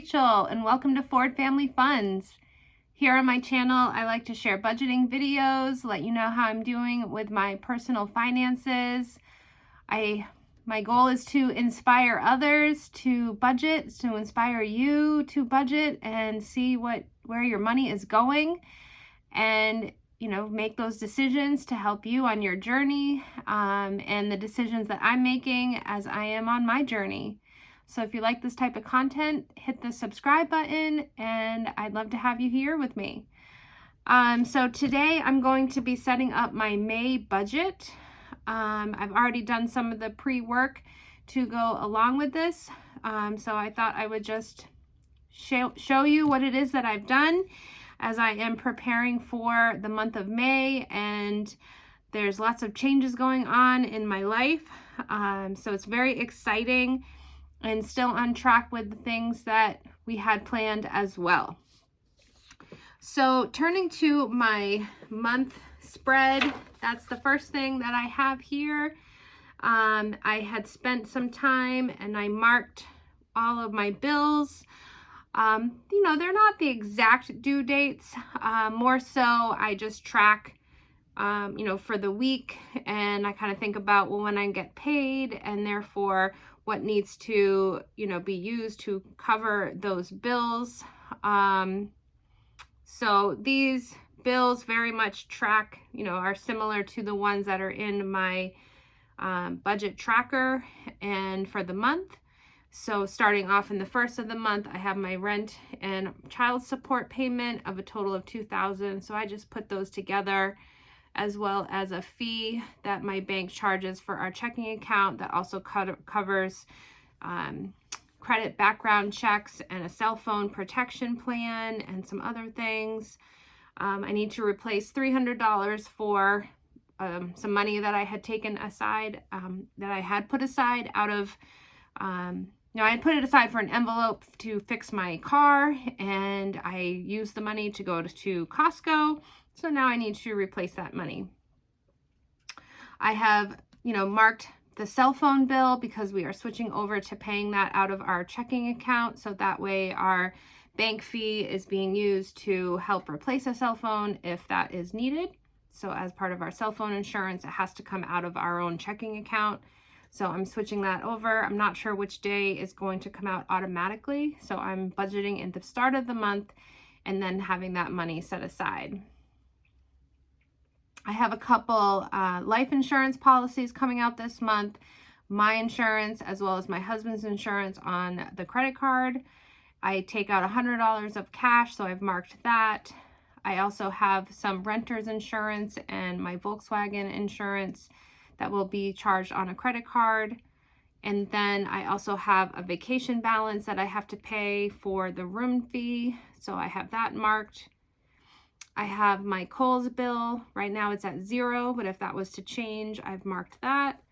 Rachel, and welcome to Ford Family Funds. Here on my channel, I like to share budgeting videos, let you know how I'm doing with my personal finances. My goal is to inspire others to budget, to inspire you to budget and see where your money is going, and make those decisions to help you on your journey, and the decisions that I'm making as I am on my journey. So if you like this type of content, hit the subscribe button, and I'd love to have you here with me. So today I'm going to be setting up my May budget. I've already done some of the pre-work to go along with this. So I thought I would just show you what it is that I've done as I am preparing for the month of May, and there's lots of changes going on in my life. So it's very exciting and still on track with the things that we had planned as well. So turning to my month spread, that's the first thing that I have here. I had spent some time and I marked all of my bills. They're not the exact due dates. More so I just track, for the week, and I kind of think about, well, when I get paid, and therefore what needs to, be used to cover those bills. So these bills very much track, are similar to the ones that are in my budget tracker and for the month. So starting off in the first of the month, I have my rent and child support payment of a total of $2,000. So I just put those together, as well as a fee that my bank charges for our checking account that also covers credit background checks and a cell phone protection plan and some other things. I need to replace $300 for some money that I had taken aside, that I had put aside out of, I had put it aside for an envelope to fix my car, and I used the money to go to Costco. So now I need to replace that money. I have, marked the cell phone bill because we are switching over to paying that out of our checking account. So that way our bank fee is being used to help replace a cell phone if that is needed. So as part of our cell phone insurance, it has to come out of our own checking account. So I'm switching that over. I'm not sure which day is going to come out automatically. So I'm budgeting at the start of the month and then having that money set aside. I have a couple life insurance policies coming out this month, my insurance as well as my husband's insurance on the credit card. I take out $100 of cash, so I've marked that. I also have some renter's insurance and my Volkswagen insurance that will be charged on a credit card. And then I also have a vacation balance that I have to pay for the room fee, so I have that marked. I have my Kohl's bill. Right now it's at 0, but if that was to change, I've marked that.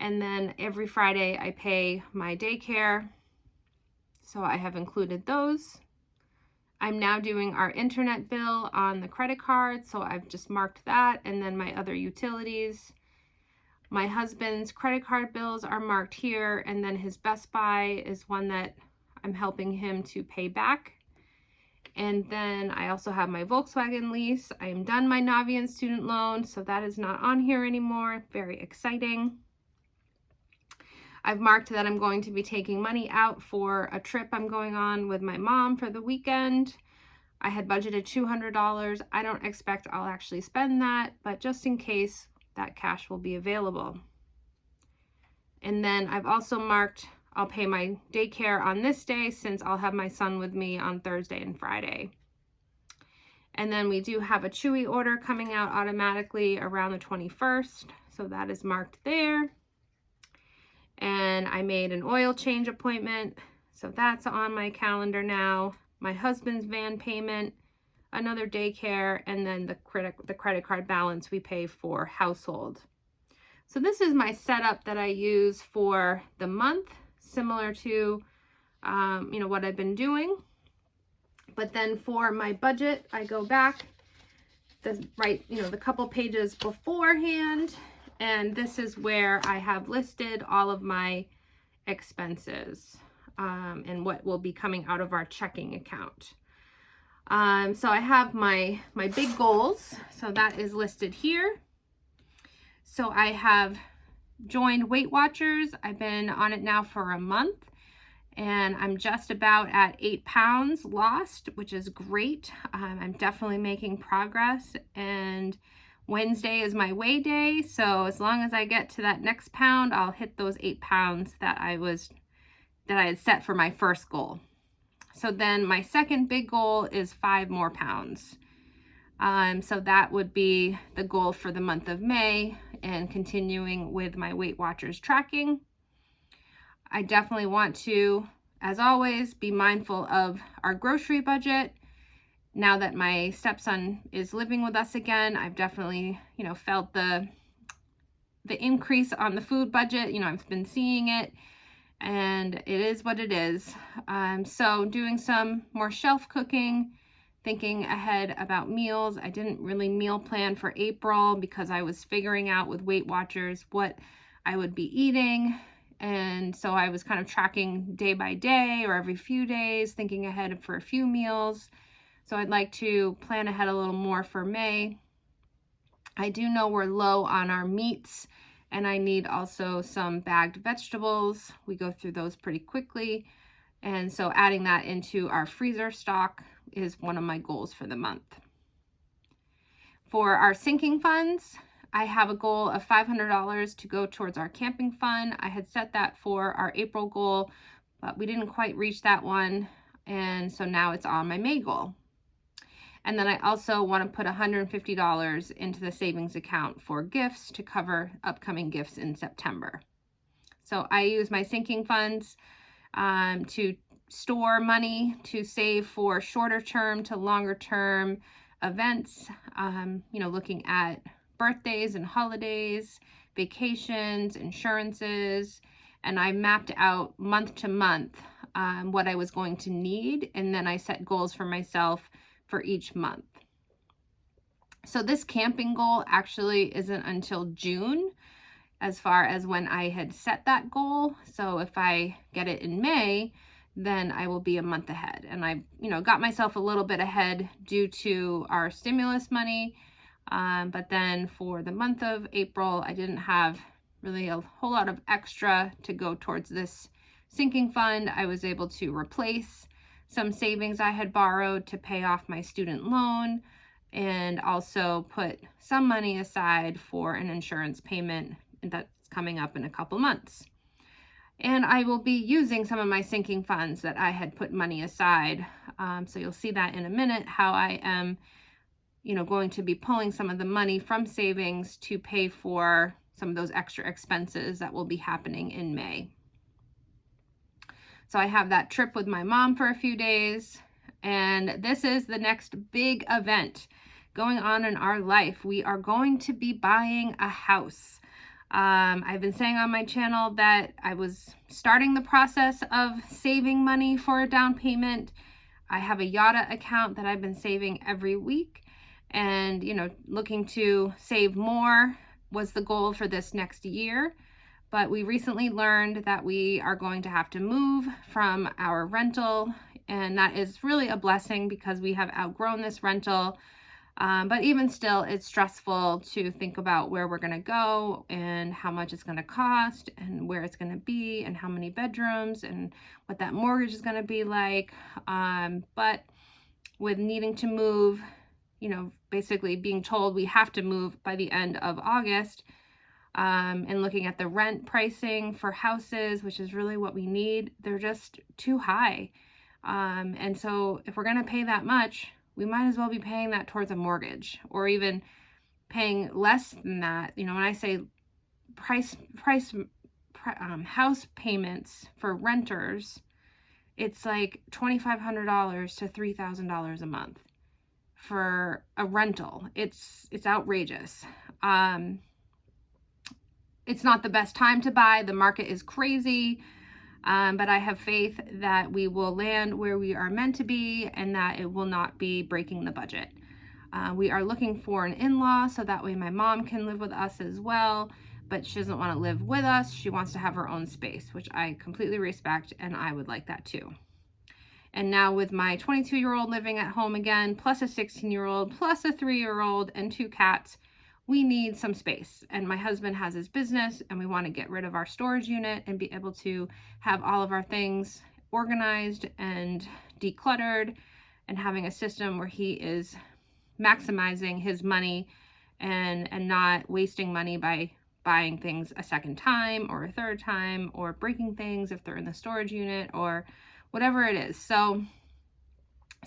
And then every Friday I pay my daycare, so I have included those. I'm now doing our internet bill on the credit card, so I've just marked that, and then my other utilities. My husband's credit card bills are marked here, and then his Best Buy is one that I'm helping him to pay back. And then I also have my Volkswagen lease. I am done my Navian student loan, so that is not on here anymore. Very exciting. I've marked that I'm going to be taking money out for a trip I'm going on with my mom for the weekend. I had budgeted $200. I don't expect I'll actually spend that, but just in case, that cash will be available. And then I've also marked I'll pay my daycare on this day, since I'll have my son with me on Thursday and Friday. And then we do have a Chewy order coming out automatically around the 21st. So that is marked there. And I made an oil change appointment, so that's on my calendar now. My husband's van payment, another daycare, and then the credit card balance we pay for household. So this is my setup that I use for the month, similar to what I've been doing. But then for my budget, I go back the couple pages beforehand, and this is where I have listed all of my expenses. and what will be coming out of our checking account. So I have my big goals. So that is listed here. So I have joined Weight Watchers. I've been on it now for a month, and I'm just about at 8 pounds lost, which is great. I'm definitely making progress, and Wednesday is my weigh day. So as long as I get to that next pound, I'll hit those 8 pounds that I had set for my first goal. So then my second big goal is 5 more pounds. So that would be the goal for the month of May, and continuing with my Weight Watchers tracking. I definitely want to, as always, be mindful of our grocery budget. Now that my stepson is living with us again, I've definitely, felt the increase on the food budget. I've been seeing it, and it is what it is. So doing some more shelf cooking, thinking ahead about meals. I didn't really meal plan for April because I was figuring out with Weight Watchers what I would be eating. And so I was kind of tracking day by day or every few days, thinking ahead for a few meals. So I'd like to plan ahead a little more for May. I do know we're low on our meats, and I need also some bagged vegetables. We go through those pretty quickly. And so adding that into our freezer stock is one of my goals for the month. For our sinking funds, I have a goal of $500 to go towards our camping fund. I had set that for our April goal, but we didn't quite reach that one. And so now it's on my May goal. And then I also want to put $150 into the savings account for gifts to cover upcoming gifts in September. So I use my sinking funds to store money to save for shorter term to longer term events, looking at birthdays and holidays, vacations, insurances, and I mapped out month to month what I was going to need, and then I set goals for myself for each month. So this camping goal actually isn't until June as far as when I had set that goal. So if I get it in May, then I will be a month ahead. And I, got myself a little bit ahead due to our stimulus money. But then for the month of April, I didn't have really a whole lot of extra to go towards this sinking fund. I was able to replace some savings I had borrowed to pay off my student loan, and also put some money aside for an insurance payment that's coming up in a couple months. And I will be using some of my sinking funds that I had put money aside. So you'll see that in a minute, how I am, going to be pulling some of the money from savings to pay for some of those extra expenses that will be happening in May. So I have that trip with my mom for a few days, and this is the next big event going on in our life. We are going to be buying a house. I've been saying on my channel that I was starting the process of saving money for a down payment. I have a Yotta account that I've been saving every week, and looking to save more was the goal for this next year. But we recently learned that we are going to have to move from our rental, and that is really a blessing because we have outgrown this rental. But even still, it's stressful to think about where we're going to go and how much it's going to cost and where it's going to be and how many bedrooms and what that mortgage is going to be like. But with needing to move, basically being told we have to move by the end of August, and looking at the rent pricing for houses, which is really what we need, they're just too high. And so if we're going to pay that much, we might as well be paying that towards a mortgage, or even paying less than that. When I say house payments for renters, it's like $2,500 to $3,000 a month for a rental. It's outrageous. It's not the best time to buy. The market is crazy. But I have faith that we will land where we are meant to be and that it will not be breaking the budget. We are looking for an in-law so that way my mom can live with us as well. but she doesn't want to live with us. She wants to have her own space, which I completely respect, and I would like that too. And now with my 22-year-old living at home again, plus a 16-year-old, plus a 3-year-old, and 2 cats, we need some space. And my husband has his business, and we want to get rid of our storage unit and be able to have all of our things organized and decluttered, and having a system where he is maximizing his money and not wasting money by buying things a second time or a third time, or breaking things if they're in the storage unit, or whatever it is. So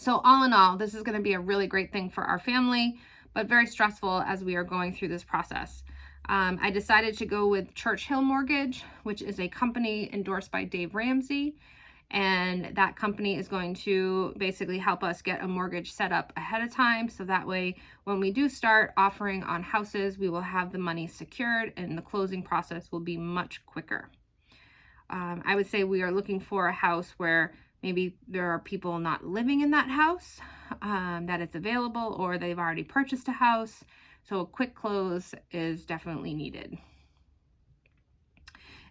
all in all, this is going to be a really great thing for our family, but very stressful as we are going through this process. I decided to go with Churchill Mortgage, which is a company endorsed by Dave Ramsey. And that company is going to basically help us get a mortgage set up ahead of time. So that way, when we do start offering on houses, we will have the money secured and the closing process will be much quicker. I would say we are looking for a house where maybe there are people not living in that house, that it's available, or they've already purchased a house. So a quick close is definitely needed.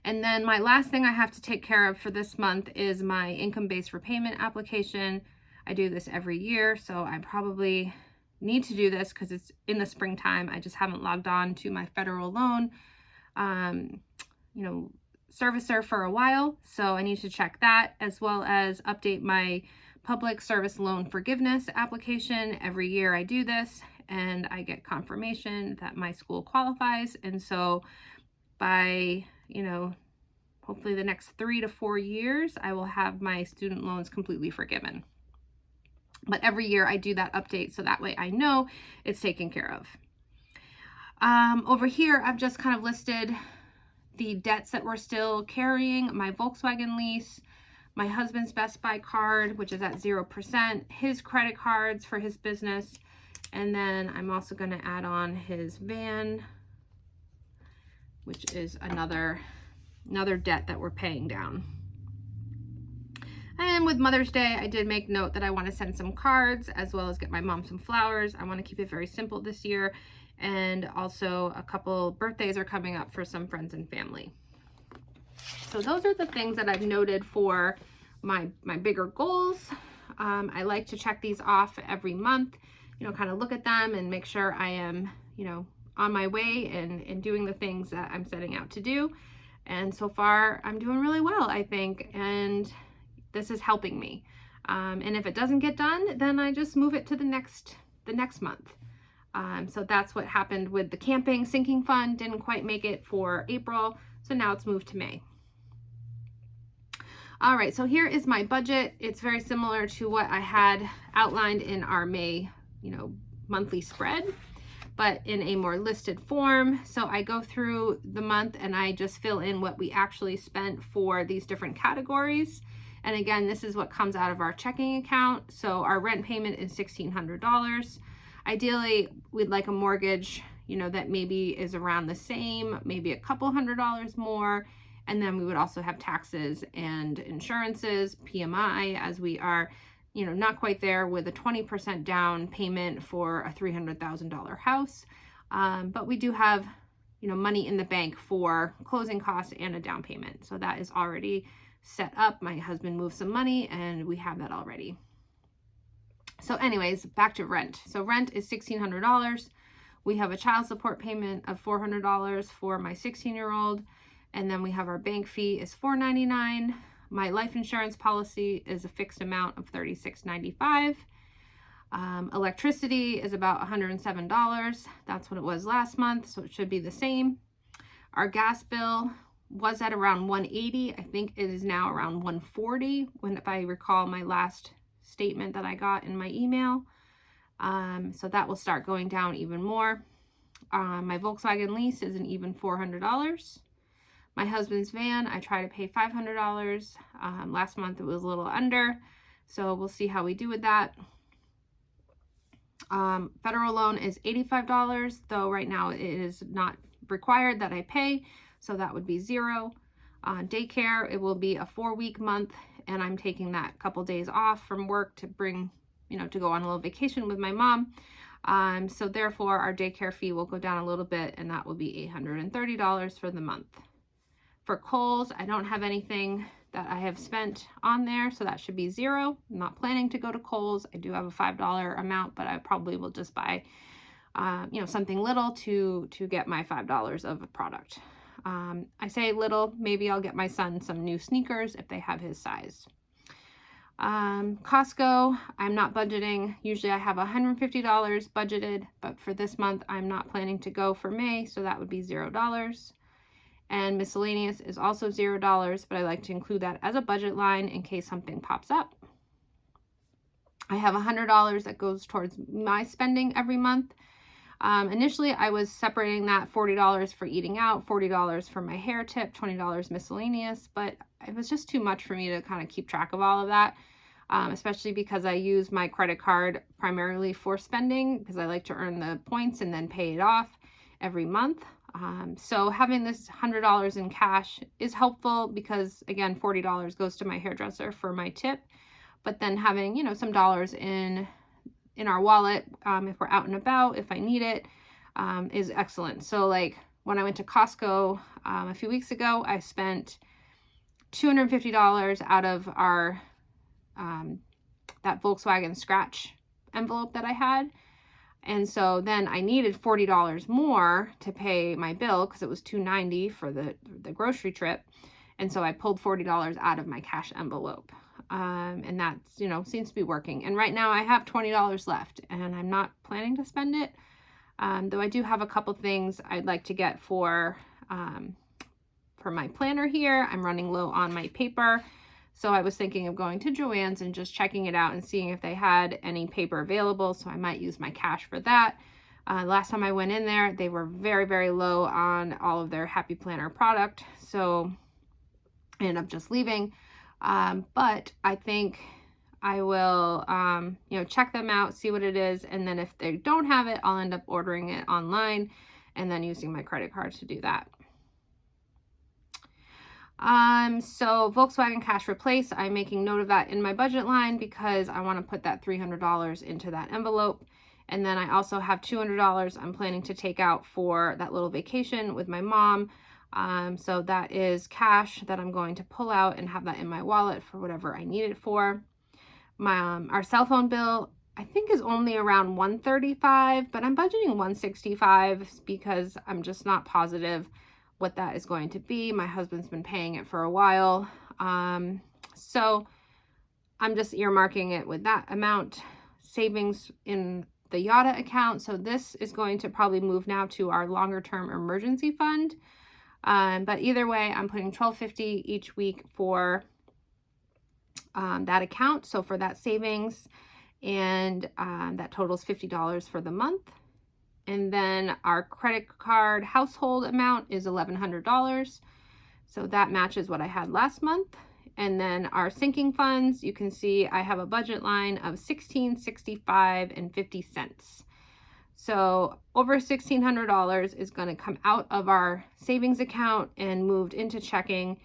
And then my last thing I have to take care of for this month is my income-based repayment application. I do this every year, so I probably need to do this because it's in the springtime. I just haven't logged on to my federal loan, servicer for a while. So I need to check that, as well as update my public service loan forgiveness application. Every year I do this and I get confirmation that my school qualifies. And so by, hopefully the next 3 to 4 years, I will have my student loans completely forgiven. But every year I do that update, so that way I know it's taken care of. Over here, I've just kind of listed the debts that we're still carrying: my Volkswagen lease, my husband's Best Buy card, which is at 0%, his credit cards for his business, and then I'm also going to add on his van, which is another debt that we're paying down. And with Mother's Day, I did make note that I want to send some cards, as well as get my mom some flowers. I want to keep it very simple this year. And also a couple birthdays are coming up for some friends and family. So those are the things that I've noted for my bigger goals. I like to check these off every month, kind of look at them and make sure I am, on my way and doing the things that I'm setting out to do. And so far I'm doing really well, I think, and this is helping me. And if it doesn't get done, then I just move it to the next month. So that's what happened with the camping sinking fund. Didn't quite make it for April, so now it's moved to May. All right, so here is my budget. It's very similar to what I had outlined in our May, monthly spread, but in a more listed form. So I go through the month and I just fill in what we actually spent for these different categories. And again, this is what comes out of our checking account. So our rent payment is $1,600. Ideally, we'd like a mortgage, that maybe is around the same, maybe a couple $100 more. And then we would also have taxes and insurances, PMI, as we are, not quite there with a 20% down payment for a $300,000 house. But we do have, money in the bank for closing costs and a down payment. So that is already set up. My husband moved some money and we have that already. So anyways, back to rent. So rent is $1,600. We have a child support payment of $400 for my 16-year-old. And then we have our bank fee is $499. My life insurance policy is a fixed amount of $36.95. Electricity is about $107. That's what it was last month, so it should be the same. Our gas bill was at around $180. I think it is now around $140, if I recall my last statement that I got in my email. So that will start going down even more. My Volkswagen lease is an even $400. My husband's van, I try to pay $500. Last month it was a little under, so we'll see how we do with that. Federal loan is $85, though right now it is not required that I pay, so that would be $0. Daycare, it will be a 4-week month, and I'm taking that couple days off from work to bring, to go on a little vacation with my mom. So therefore our daycare fee will go down a little bit, and that will be $830 for the month. For Kohl's, I don't have anything that I have spent on there, so that should be zero. I'm not planning to go to Kohl's. I do have a $5 amount, but I probably will just buy something little to get my $5 of a product. I say little, maybe I'll get my son some new sneakers if they have his size. Costco, I'm not budgeting. Usually I have $150 budgeted, but for this month I'm not planning to go for May, so that would be $0. And miscellaneous is also $0, but I like to include that as a budget line in case something pops up. I have $100 that goes towards my spending every month. Initially, I was separating that $40 for eating out, $40 for my hair tip, $20 miscellaneous, but it was just too much for me to kind of keep track of all of that, especially because I use my credit card primarily for spending because I like to earn the points and then pay it off every month. So having this $100 in cash is helpful because, again, $40 goes to my hairdresser for my tip, but then having, some dollars in our wallet, if we're out and about, if I need it, is excellent. So like when I went to Costco a few weeks ago, I spent $250 out of our that Volkswagen scratch envelope that I had. And so then I needed $40 more to pay my bill because it was $290 for the grocery trip. And so I pulled $40 out of my cash envelope. And that's, seems to be working. And right now I have $20 left and I'm not planning to spend it. Though I do have a couple things I'd like to get for my planner here. I'm running low on my paper. So I was thinking of going to Joann's and just checking it out and seeing if they had any paper available. So I might use my cash for that. Last time I went in there, they were very, very low on all of their Happy Planner product. So I ended up just leaving. But I think I will, check them out, see what it is. And then if they don't have it, I'll end up ordering it online and then using my credit card to do that. So Volkswagen cash replace, I'm making note of that in my budget line because I want to put that $300 into that envelope. And then I also have $200 I'm planning to take out for that little vacation with my mom. So that is cash that I'm going to pull out and have that in my wallet for whatever I need it for. Our cell phone bill, I think is only around $135, but I'm budgeting $165 because I'm just not positive what that is going to be. My husband's been paying it for a while. So I'm just earmarking it with that amount. Savings in the Yotta account. So this is going to probably move now to our longer term emergency fund. But either way, I'm putting $12.50 each week for that account. So for that savings, and that totals $50 for the month. And then our credit card household amount is $1,100. So that matches what I had last month. And then our sinking funds, you can see I have a budget line of $1,665.50. So over $1,600 is going to come out of our savings account and moved into checking.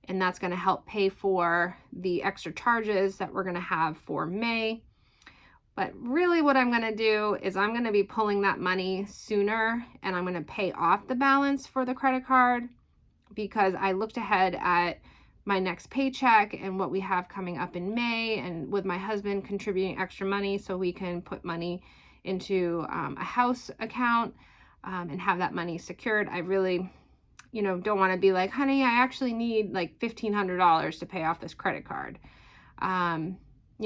And that's going to help pay for the extra charges that we're going to have for May. But really what I'm going to do is I'm going to be pulling that money sooner and I'm going to pay off the balance for the credit card because I looked ahead at my next paycheck and what we have coming up in May, and with my husband contributing extra money so we can put money into a house account and have that money secured. I really, don't want to be like, honey, I actually need like $1,500 to pay off this credit card.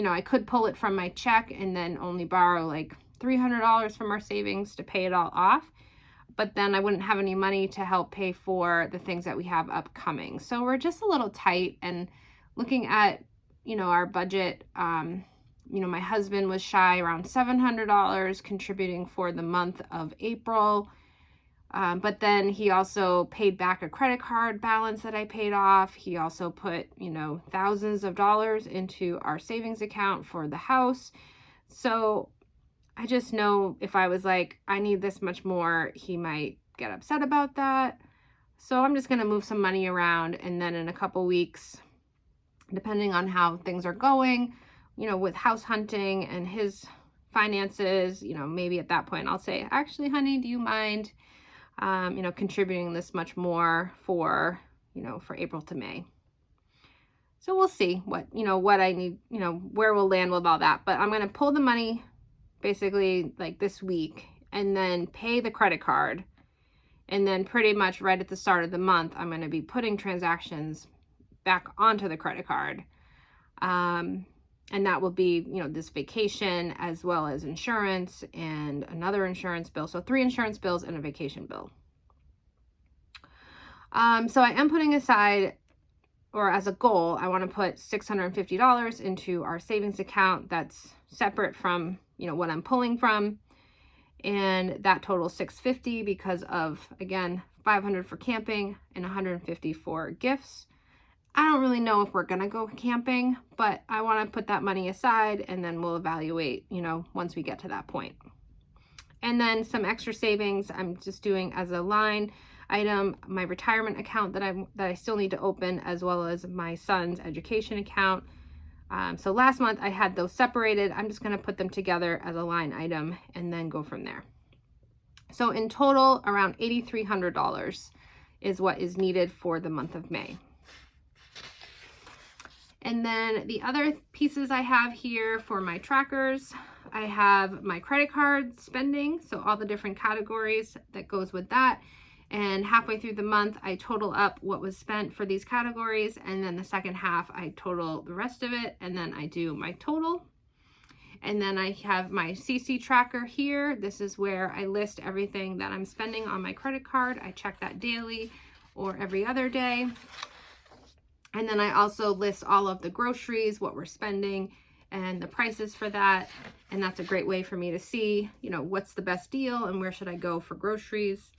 I could pull it from my check and then only borrow like $300 from our savings to pay it all off. But then I wouldn't have any money to help pay for the things that we have upcoming. So we're just a little tight, and looking at, our budget, my husband was shy around $700 contributing for the month of April. But then he also paid back a credit card balance that I paid off. He also put, thousands of dollars into our savings account for the house. So I just know if I was like, I need this much more, he might get upset about that. So I'm just going to move some money around. And then in a couple weeks, depending on how things are going, with house hunting and his finances, you know, maybe at that point I'll say, actually, honey, do you mind, you know, contributing this much more for, you know, for April to May. So we'll see what, you know, what I need, you know, where we'll land with all that. But I'm going to pull the money basically like this week and then pay the credit card. And then pretty much right at the start of the month, I'm going to be putting transactions back onto the credit card. And that will be, you know, this vacation as well as insurance and another insurance bill. So 3 insurance bills and a vacation bill. So I am putting aside, or as a goal, I want to put $650 into our savings account that's separate from, you know, what I'm pulling from. And that totals $650 because of, again, $500 for camping and $150 for gifts. I don't really know if we're going to go camping, but I want to put that money aside and then we'll evaluate, you know, once we get to that point. And then some extra savings I'm just doing as a line item, my retirement account that I still need to open, as well as my son's education account. So last month I had those separated. I'm just going to put them together as a line item and then go from there. So in total, around $8,300 is what is needed for the month of May. And then the other pieces I have here for my trackers, I have my credit card spending, so all the different categories that goes with that. And halfway through the month, I total up what was spent for these categories. And then the second half, I total the rest of it. And then I do my total. And then I have my CC tracker here. This is where I list everything that I'm spending on my credit card. I check that daily or every other day. And then I also list all of the groceries, what we're spending, and the prices for that. And that's a great way for me to see, you know, what's the best deal and where should I go for groceries.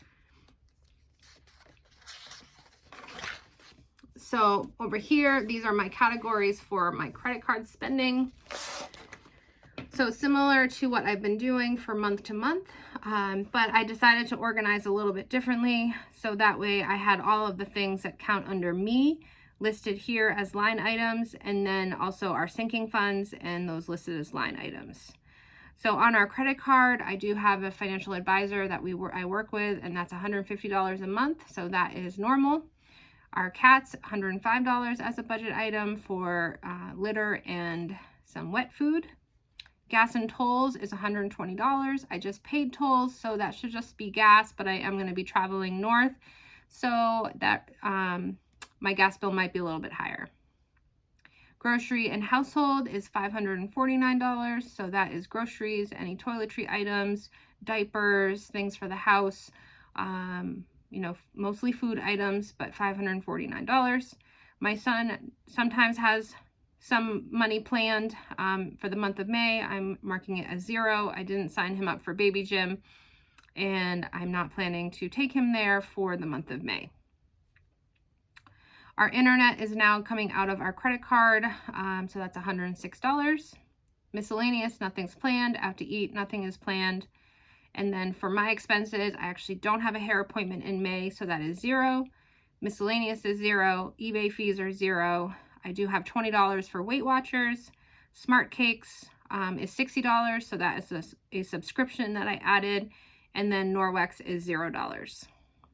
So over here, these are my categories for my credit card spending. So similar to what I've been doing for month to month, but I decided to organize a little bit differently. So that way I had all of the things that count under me listed here as line items, and then also our sinking funds and those listed as line items. So on our credit card, I do have a financial advisor that I work with, and that's $150 a month. So that is normal. Our cats, $105 as a budget item for litter and some wet food. Gas and tolls is $120. I just paid tolls, so that should just be gas, but I am going to be traveling north, so that my gas bill might be a little bit higher. Grocery and household is $549, so that is groceries, any toiletry items, diapers, things for the house, you know, mostly food items, but $549. My son sometimes has some money planned for the month of May. I'm marking it as 0. I didn't sign him up for baby gym, and I'm not planning to take him there for the month of May. Our internet is now coming out of our credit card, so that's $106. Miscellaneous, nothing's planned. Out to eat, nothing is planned. And then for my expenses, I actually don't have a hair appointment in May, so that is 0. Miscellaneous is 0. eBay fees are 0. I do have $20 for Weight Watchers. Smart Cakes is $60, so that is a subscription that I added. And then Norwex is $0.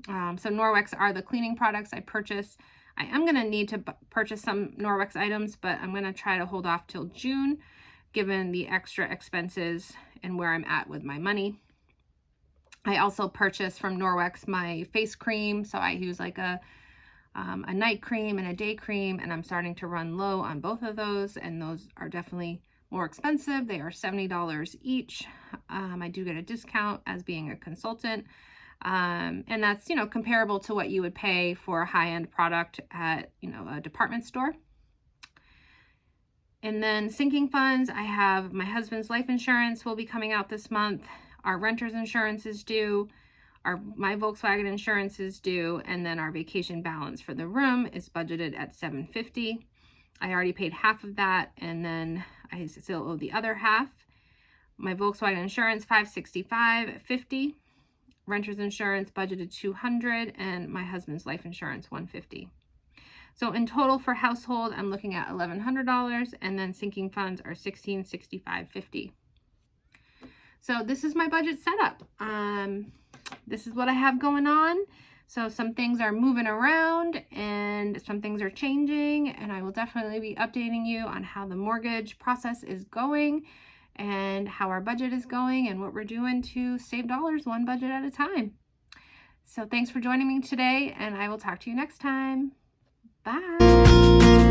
So Norwex are the cleaning products I purchase. I am going to need to purchase some Norwex items, but I'm going to try to hold off till June, given the extra expenses and where I'm at with my money. I also purchased from Norwex my face cream, so I use like a night cream and a day cream, and I'm starting to run low on both of those, and those are definitely more expensive. They are $70 each. I do get a discount as being a consultant, and that's, you know, comparable to what you would pay for a high-end product at, you know, a department store. And then sinking funds, I have my husband's life insurance will be coming out this month. Our renter's insurance is due. My Volkswagen insurance is due, and then our vacation balance for the room is budgeted at $750. I already paid half of that, and then I still owe the other half. My Volkswagen insurance, $565.50. Renter's insurance budgeted $200, and my husband's life insurance $150. So in total for household, I'm looking at $1,100, and then sinking funds are $1,665.50. So this is my budget setup. This is what I have going on. So some things are moving around and some things are changing, and I will definitely be updating you on how the mortgage process is going and how our budget is going and what we're doing to save dollars one budget at a time. So thanks for joining me today, and I will talk to you next time. Bye.